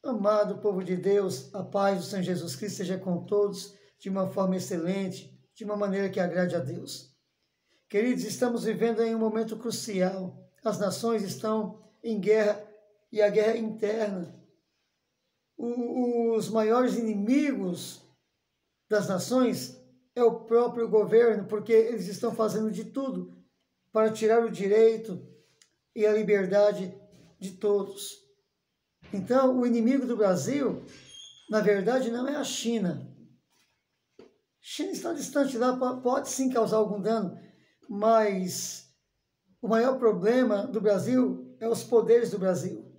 Amado povo de Deus, a paz do Senhor Jesus Cristo seja com todos de uma forma excelente, de uma maneira que agrade a Deus. Queridos, estamos vivendo em um momento crucial. As nações estão em guerra e a guerra é interna. Os maiores inimigos das nações é o próprio governo, porque eles estão fazendo de tudo para tirar o direito e a liberdade de todos. Então, o inimigo do Brasil, na verdade, não é a China. A China está distante lá, pode sim causar algum dano, mas o maior problema do Brasil é os poderes do Brasil,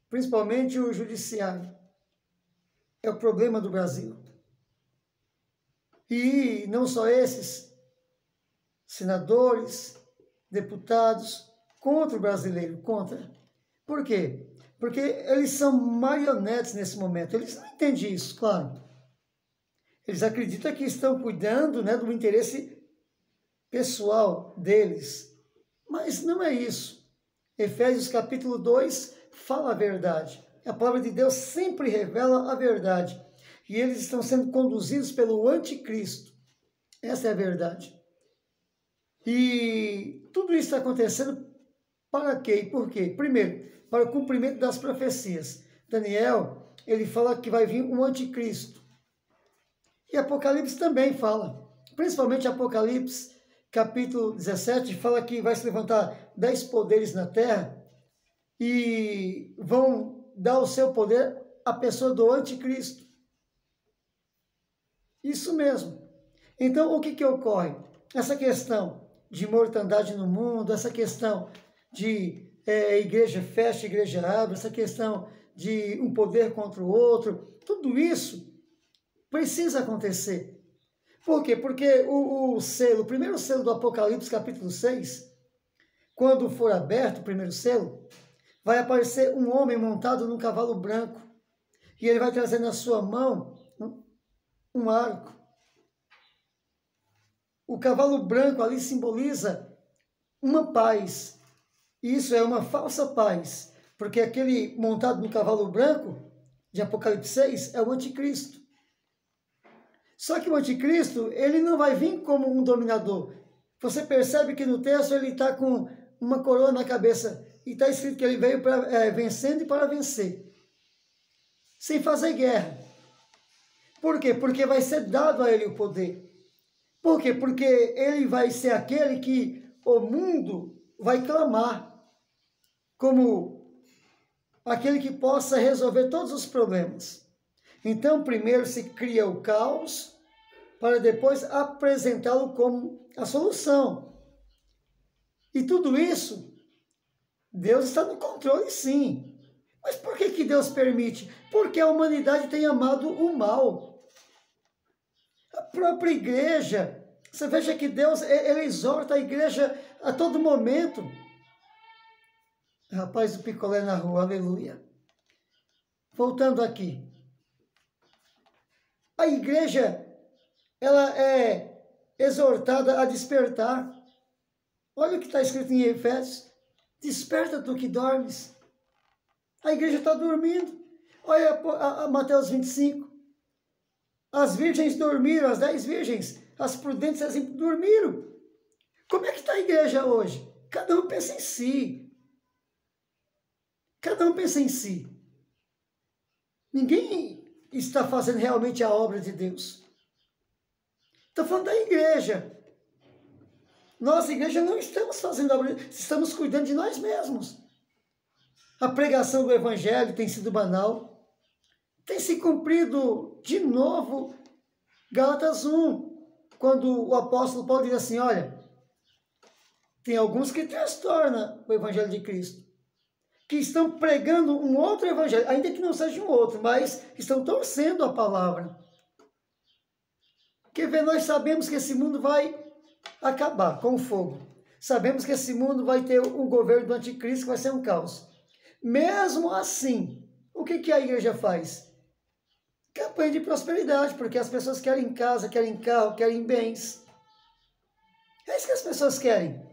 principalmente o judiciário. É o problema do Brasil. E não só esses, senadores, deputados, contra o brasileiro, contra. Por quê? Porque eles são marionetes nesse momento. Eles não entendem isso, claro. Eles acreditam que estão cuidando, né, do interesse pessoal deles. Mas não é isso. Efésios capítulo 2 fala a verdade. A palavra de Deus sempre revela a verdade. E eles estão sendo conduzidos pelo anticristo. Essa é a verdade. E tudo isso está acontecendo para quê e por quê? Primeiro, para o cumprimento das profecias. Daniel, ele fala que vai vir um anticristo. E Apocalipse também fala. Principalmente Apocalipse, capítulo 17, fala que vai se levantar 10 poderes na terra e vão dar o seu poder à pessoa do anticristo. Isso mesmo. Então, o que ocorre? Essa questão de mortandade no mundo, essa questão de igreja fecha, igreja abre, essa questão de um poder contra o outro, tudo isso precisa acontecer. Por quê? Porque o primeiro selo do Apocalipse, capítulo 6, quando for aberto o primeiro selo, vai aparecer um homem montado num cavalo branco, e ele vai trazer na sua mão um arco. O cavalo branco ali simboliza uma paz. Isso é uma falsa paz, porque aquele montado no cavalo branco, de Apocalipse 6, é o anticristo. Só que o anticristo, ele não vai vir como um dominador. Você percebe que no texto ele está com uma coroa na cabeça, e está escrito que ele veio vencendo e para vencer, sem fazer guerra. Por quê? Porque vai ser dado a ele o poder. Por quê? Porque ele vai ser aquele que o mundo vai clamar como aquele que possa resolver todos os problemas. Então, primeiro se cria o caos, para depois apresentá-lo como a solução. E tudo isso, Deus está no controle, sim. Mas por que Deus permite? Porque a humanidade tem amado o mal. A própria igreja, você veja que Deus ele exorta a igreja a todo momento. Rapaz do picolé na rua, aleluia. Voltando aqui. A igreja, ela é exortada a despertar. Olha o que está escrito em Efésios. Desperta tu que dormes. A igreja está dormindo. Olha a Mateus 25. As virgens dormiram, as 10 virgens, as prudentes, as ímpias dormiram. Como é que está a igreja hoje? Cada um pensa em si. Cada um pensa em si. Ninguém está fazendo realmente a obra de Deus. Estou falando da igreja. Nós, igreja, não estamos fazendo a obra, estamos cuidando de nós mesmos. A pregação do evangelho tem sido banal. Tem se cumprido de novo Gálatas 1, quando o apóstolo Paulo diz assim, olha, tem alguns que transtornam o evangelho de Cristo, que estão pregando um outro evangelho, ainda que não seja um outro, mas estão torcendo a palavra. Quer ver, nós sabemos que esse mundo vai acabar com o fogo. Sabemos que esse mundo vai ter o governo do anticristo, que vai ser um caos. Mesmo assim, o que a igreja faz? Campanha de prosperidade, porque as pessoas querem casa, querem carro, querem bens. É isso que as pessoas querem.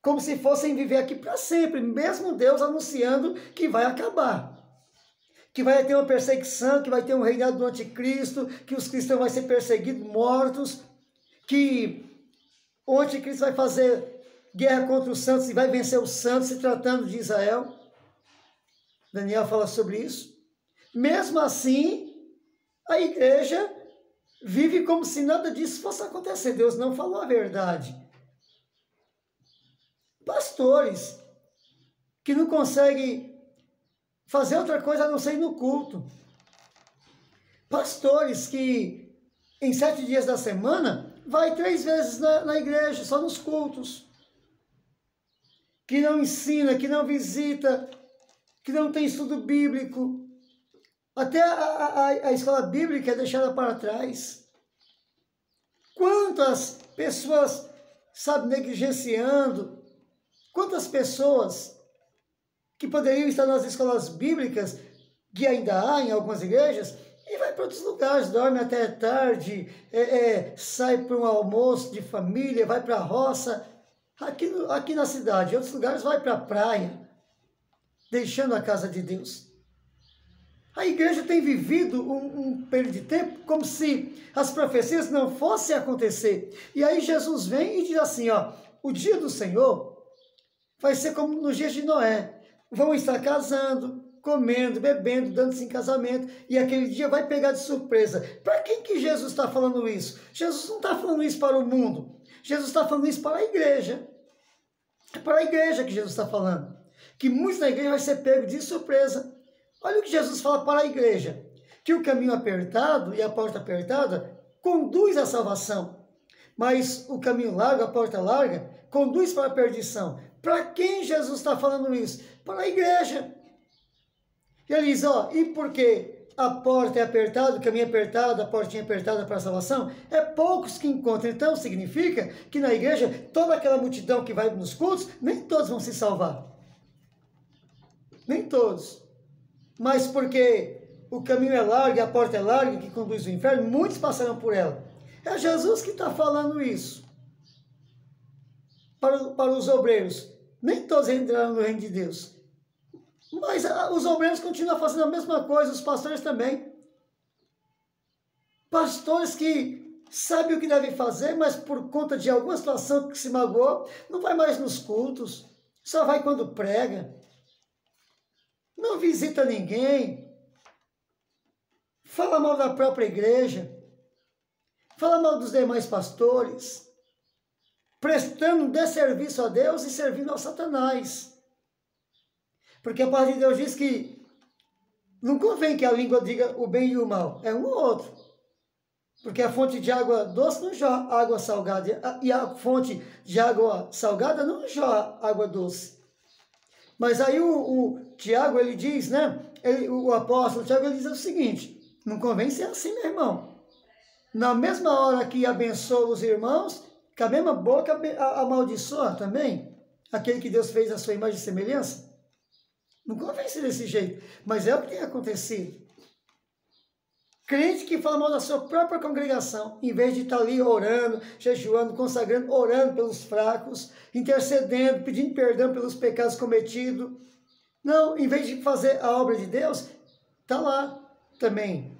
como se fossem viver aqui para sempre, mesmo Deus anunciando que vai acabar. Que vai ter uma perseguição, que vai ter um reinado do anticristo, que os cristãos vão ser perseguidos, mortos, que o anticristo vai fazer guerra contra os santos e vai vencer os santos, se tratando de Israel. Daniel fala sobre isso. Mesmo assim, a igreja vive como se nada disso fosse acontecer. Deus não falou a verdade. Pastores que não conseguem fazer outra coisa a não ser ir no culto. Pastores que em 7 dias da semana vai 3 vezes na igreja, só nos cultos. Que não ensina, que não visita, que não tem estudo bíblico. Até a escola bíblica é deixada para trás. Quantas pessoas, sabe, negligenciando, quantas pessoas que poderiam estar nas escolas bíblicas, que ainda há em algumas igrejas, e vai para outros lugares, dorme até tarde, sai para um almoço de família, vai para a roça, aqui na cidade, em outros lugares vai para a praia, deixando a casa de Deus. A igreja tem vivido um período de tempo como se as profecias não fossem acontecer. E aí Jesus vem e diz assim, ó, o dia do Senhor vai ser como nos dias de Noé. Vão estar casando, comendo, bebendo, dando-se em casamento, e aquele dia vai pegar de surpresa. Para quem que Jesus está falando isso? Jesus não está falando isso para o mundo. Jesus está falando isso para a igreja. É para a igreja que Jesus está falando. Que muitos na igreja vai ser pego de surpresa. Olha o que Jesus fala para a igreja. Que o caminho apertado e a porta apertada conduz à salvação. Mas o caminho largo, a porta larga, conduz para a perdição. Para quem Jesus está falando isso? Para a igreja. E ele diz, ó, e porque a porta é apertada, o caminho é apertado, a portinha é apertada para a salvação, é poucos que encontram. Então significa que na igreja, toda aquela multidão que vai nos cultos, nem todos vão se salvar. Nem todos. Mas porque o caminho é largo e a porta é larga, que conduz ao inferno, muitos passarão por ela. É Jesus que está falando isso. Para os obreiros. Nem todos entrarão no reino de Deus. Mas os obreiros continuam fazendo a mesma coisa, os pastores também. Pastores que sabem o que devem fazer, mas por conta de alguma situação que se magoou, não vai mais nos cultos, só vai quando prega. Não visita ninguém. Fala mal da própria igreja. Fala mal dos demais pastores. Prestando desserviço a Deus e servindo ao Satanás. Porque a palavra de Deus diz que não convém que a língua diga o bem e o mal. É um ou outro. Porque a fonte de água doce não jorra água salgada. E a fonte de água salgada não jorra água doce. Mas aí o Tiago, ele diz, né? O apóstolo Tiago, ele diz o seguinte. Não convém ser assim, meu irmão. Na mesma hora que abençoa os irmãos, com a mesma boca amaldiçoa também. Aquele que Deus fez a sua imagem e semelhança. Não convém ser desse jeito, mas é o que tem acontecido. Crente que fala mal da sua própria congregação, em vez de estar ali orando, jejuando, consagrando, orando pelos fracos, intercedendo, pedindo perdão pelos pecados cometidos. Não, em vez de fazer a obra de Deus, está lá também.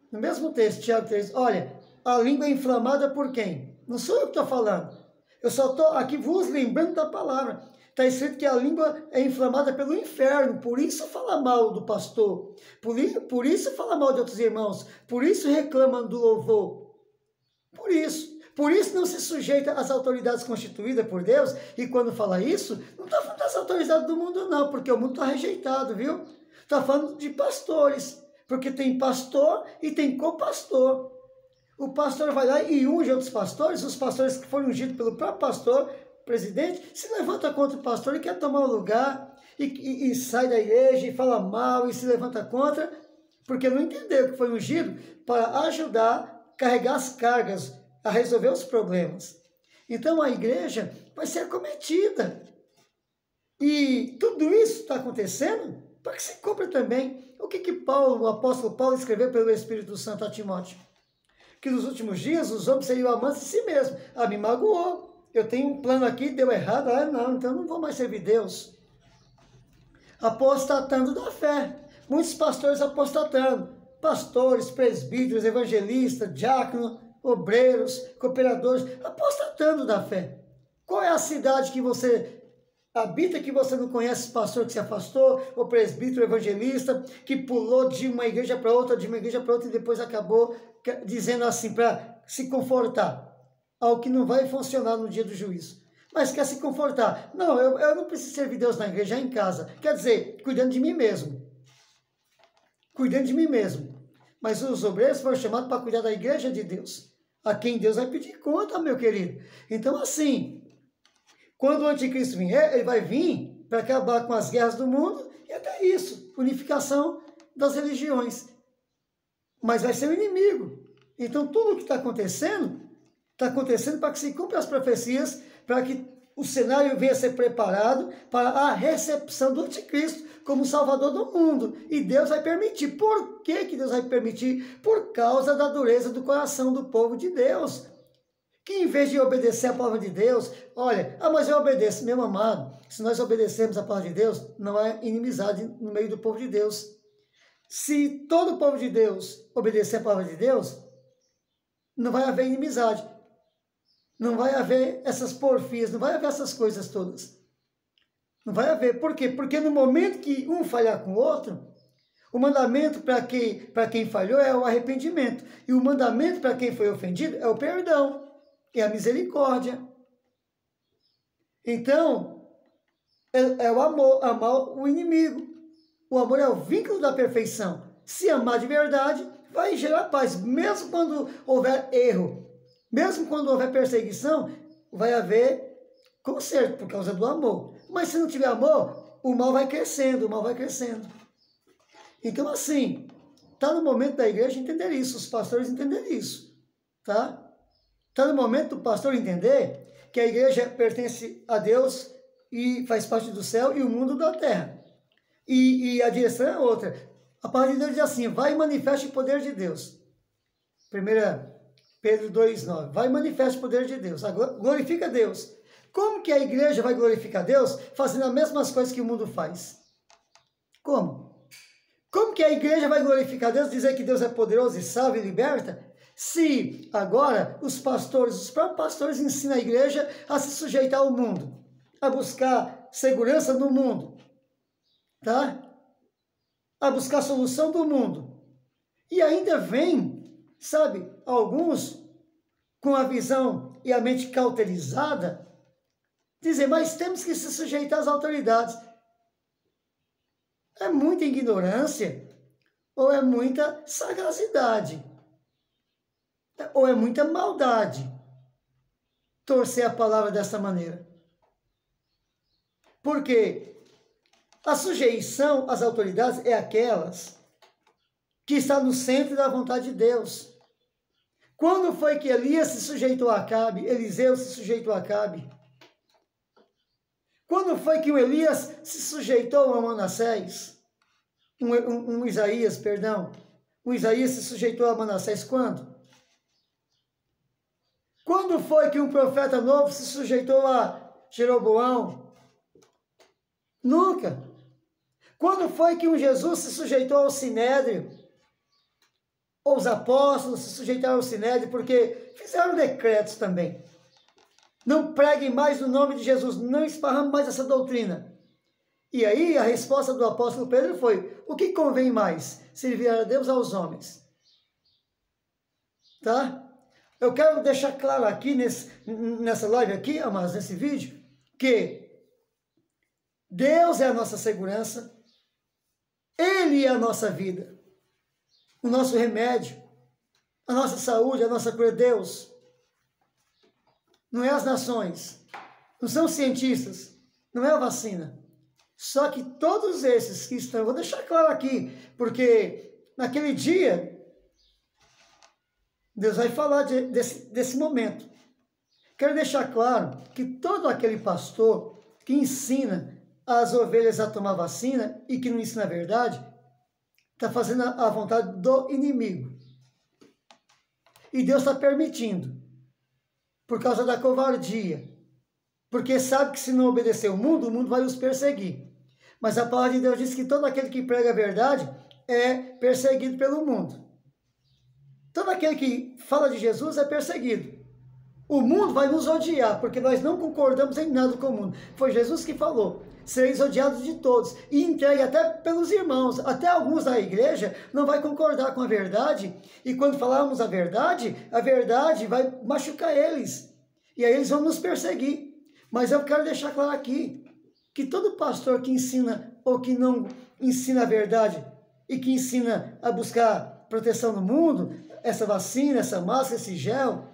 No mesmo texto, Tiago 3, olha, a língua é inflamada por quem? Não sou eu que estou falando. Eu só estou aqui vos lembrando da palavra. Está escrito que a língua é inflamada pelo inferno, por isso fala mal do pastor, por isso fala mal de outros irmãos, por isso reclama do louvor, por isso não se sujeita às autoridades constituídas por Deus, e quando fala isso, não está falando das autoridades do mundo não, porque o mundo está rejeitado, viu? Está falando de pastores, porque tem pastor e tem copastor. O pastor vai lá e unge outros pastores, os pastores que foram ungidos pelo próprio pastor, presidente, se levanta contra o pastor e quer tomar o lugar e sai da igreja e fala mal e se levanta contra, porque não entendeu que foi ungido para ajudar a carregar as cargas, a resolver os problemas. Então a igreja vai ser acometida. E tudo isso está acontecendo para que se cumpra também o que o apóstolo Paulo escreveu pelo Espírito Santo a Timóteo. Que nos últimos dias os homens seriam amantes de si mesmos. Me magoou. eu tenho um plano aqui, deu errado, não, então eu não vou mais servir Deus. Apostatando da fé. Muitos pastores apostatando. Pastores, presbíteros, evangelistas, diáconos, obreiros, cooperadores, apostatando da fé. Qual é a cidade que você habita que você não conhece, pastor que se afastou, ou presbítero, evangelista, que pulou de uma igreja para outra, de uma igreja para outra e depois acabou dizendo assim, para se confortar, algo que não vai funcionar no dia do juízo. Mas quer se confortar. Não, eu não preciso servir Deus na igreja, em casa. Quer dizer, cuidando de mim mesmo. Cuidando de mim mesmo. Mas os obreiros foram chamados para cuidar da igreja de Deus, a quem Deus vai pedir conta, meu querido. Então, assim, quando o anticristo vier, ele vai vir para acabar com as guerras do mundo e até isso, unificação das religiões. Mas vai ser o inimigo. Então, tudo o que está acontecendo para que se cumpra as profecias, para que o cenário venha a ser preparado para a recepção do anticristo como Salvador do mundo. E Deus vai permitir. Por que Deus vai permitir? Por causa da dureza do coração do povo de Deus. Que em vez de obedecer a palavra de Deus, olha, mas eu obedeço, meu amado, se nós obedecermos a palavra de Deus, não há inimizade no meio do povo de Deus. Se todo o povo de Deus obedecer a palavra de Deus, não vai haver inimizade. Não vai haver essas porfias, não vai haver essas coisas todas. Não vai haver. Por quê? Porque no momento que um falhar com o outro, o mandamento para quem falhou é o arrependimento. E o mandamento para quem foi ofendido é o perdão, é a misericórdia. Então, é o amor, amar o inimigo. O amor é o vínculo da perfeição. Se amar de verdade, vai gerar paz. Mesmo quando houver erro, mesmo quando houver perseguição, vai haver conserto por causa do amor. Mas se não tiver amor, o mal vai crescendo, o mal vai crescendo. Então, assim, está no momento da igreja entender isso, os pastores entenderem isso, tá? Está no momento do pastor entender que a igreja pertence a Deus e faz parte do céu e o mundo da terra. E a direção é outra. A palavra de Deus diz assim, vai e manifeste o poder de Deus. 1 Pedro 2,9. Vai e manifeste o poder de Deus. Glorifica Deus. Como que a igreja vai glorificar Deus fazendo as mesmas coisas que o mundo faz? Como? Como que a igreja vai glorificar Deus, dizer que Deus é poderoso e salva e liberta, se agora os próprios pastores ensinam a igreja a se sujeitar ao mundo, a buscar segurança no mundo, tá? A buscar a solução do mundo. E ainda vem, sabe, alguns com a visão e a mente cauterizada, dizer, mas temos que se sujeitar às autoridades. É muita ignorância ou é muita sagacidade? Ou é muita maldade torcer a palavra dessa maneira? Porque a sujeição às autoridades é aquelas que está no centro da vontade de Deus. Quando foi que Elias se sujeitou a Acabe? Eliseu se sujeitou a Acabe? Quando foi que o Elias se sujeitou a Manassés? Isaías, perdão. O Isaías se sujeitou a Manassés quando? Quando foi que um profeta novo se sujeitou a Jeroboão? Nunca. Quando foi que um Jesus se sujeitou ao Sinédrio? Ou os apóstolos se sujeitaram ao Sinédrio porque fizeram decretos também. Não preguem mais no nome de Jesus, não esparramos mais essa doutrina. E aí a resposta do apóstolo Pedro foi, o que convém mais? Servir a Deus ou aos homens? Tá? Eu quero deixar claro aqui nessa live aqui, amados, nesse vídeo, que Deus é a nossa segurança, Ele é a nossa vida, o nosso remédio, a nossa saúde, a nossa cura, Deus. Não é as nações, não são os cientistas, não é a vacina. Só que todos esses que estão, eu vou deixar claro aqui, porque naquele dia, Deus vai falar desse momento. Quero deixar claro que todo aquele pastor que ensina as ovelhas a tomar vacina e que não ensina a verdade, está fazendo a vontade do inimigo. E Deus está permitindo, por causa da covardia porque sabe que se não obedecer o mundo vai os perseguir. Mas a palavra de Deus diz que todo aquele que prega a verdade é perseguido pelo mundo. Todo aquele que fala de Jesus é perseguido. O mundo vai nos odiar, porque nós não concordamos em nada com o mundo. Foi Jesus que falou, sereis odiados de todos, e entregue até pelos irmãos, até alguns da igreja não vai concordar com a verdade, e quando falarmos a verdade vai machucar eles, e aí eles vão nos perseguir. Mas eu quero deixar claro aqui, que todo pastor que ensina ou que não ensina a verdade, e que ensina a buscar proteção no mundo, essa vacina, essa máscara, esse gel,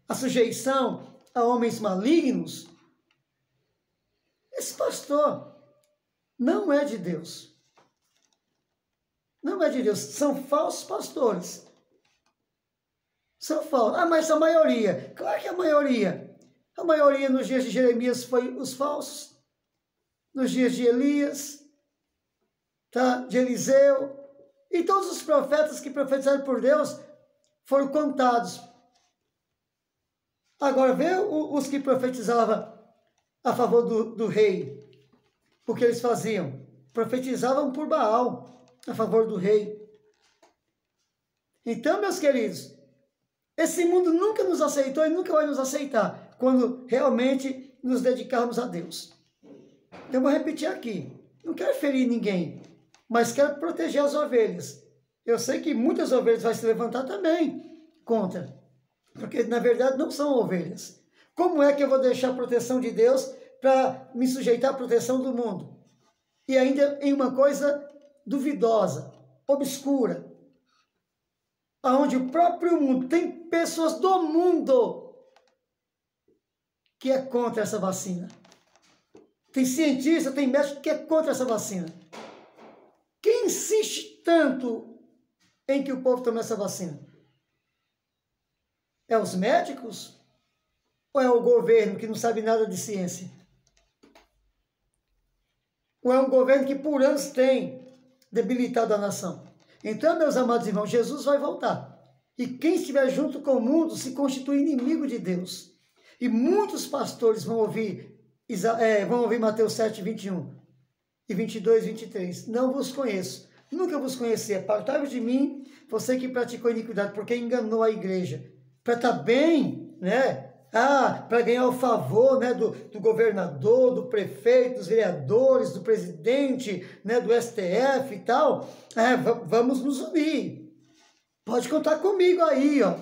a sujeição a homens malignos, esse pastor não é de Deus. Não é de Deus. São falsos pastores. São falsos. Ah, mas a maioria. Claro que a maioria. A maioria nos dias de Jeremias foi os falsos. Nos dias de Elias, tá? De Eliseu. E todos os profetas que profetizaram por Deus foram contados. Agora, vê os que profetizavam a favor do rei. O que eles faziam? Profetizavam por Baal, a favor do rei. Então, meus queridos, esse mundo nunca nos aceitou e nunca vai nos aceitar quando realmente nos dedicarmos a Deus. Então, vou repetir aqui. Não quero ferir ninguém, mas quero proteger as ovelhas. Eu sei que muitas ovelhas vão se levantar também contra. Porque, na verdade, não são ovelhas. Como é que eu vou deixar a proteção de Deus para me sujeitar à proteção do mundo? E ainda em uma coisa duvidosa, obscura, onde o próprio mundo, tem pessoas do mundo que é contra essa vacina. Tem cientista, tem médico que é contra essa vacina. Quem insiste tanto em que o povo tome essa vacina? É os médicos? Ou é o governo que não sabe nada de ciência? Ou é um governo que por anos tem debilitado a nação? Então, meus amados irmãos, Jesus vai voltar. E quem estiver junto com o mundo se constitui inimigo de Deus. E muitos pastores vão ouvir Mateus 7, 21 e 22, 23. Não vos conheço, nunca vos conheci. Apartai-vos de mim, você que praticou iniquidade, porque enganou a igreja. Para estar bem, né? Para ganhar o favor, né, do governador, do prefeito, dos vereadores, do presidente, né, do STF e tal. Vamos nos unir. Pode contar comigo aí, ó.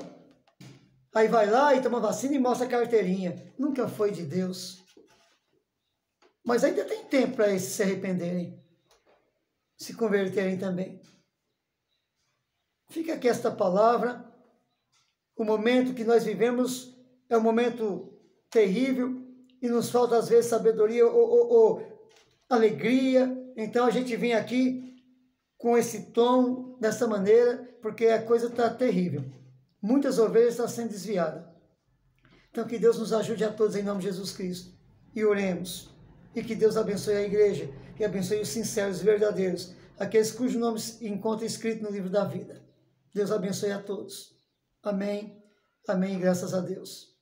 Aí vai lá e toma vacina e mostra a carteirinha. Nunca foi de Deus. Mas ainda tem tempo para eles se arrependerem, se converterem também. Fica aqui esta palavra. O momento que nós vivemos é um momento terrível e nos falta às vezes sabedoria ou alegria. Então a gente vem aqui com esse tom, dessa maneira, porque a coisa está terrível. Muitas ovelhas estão sendo desviadas. Então que Deus nos ajude a todos em nome de Jesus Cristo. E oremos. E que Deus abençoe a igreja e abençoe os sinceros e verdadeiros, aqueles cujo nome encontra escrito no livro da vida. Deus abençoe a todos. Amém. Amém. Graças a Deus.